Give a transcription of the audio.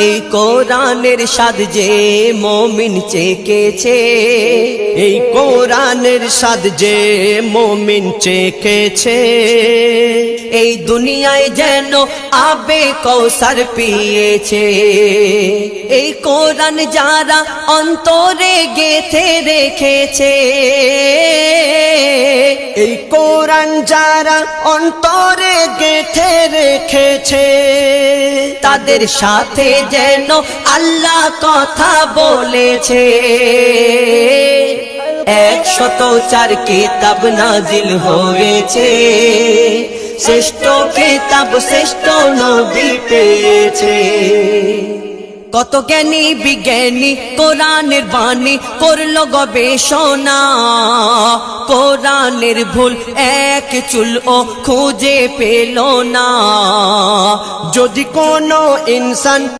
এই কোরআনের স্বাদ যে মুমিন চেখেছে, এই কোরআনের স্বাদ যে মুমিন চেখেছে, এই দুনিয়ায় যেন আবে কৌসার পিয়েছে। এই কোরআন যারা অন্তরে গেঁথে রেখেছে, এই কোরআন যারা অন্তরে গেঁথে রেখেছে, তাদের সাথে যেন আল্লাহ কথা বলেছে। 104 কিতাব নাজিল হয়েছে, শ্রেষ্ঠ কিতাব শ্রেষ্ঠ নবী পেয়েছে। কত জ্ঞানী বিজ্ঞানী কোরআনের বাণী করলো গবেষণা, কোরআনের ভুল এক চুলও খুঁজে পেল না। যদি কোনো ইনসান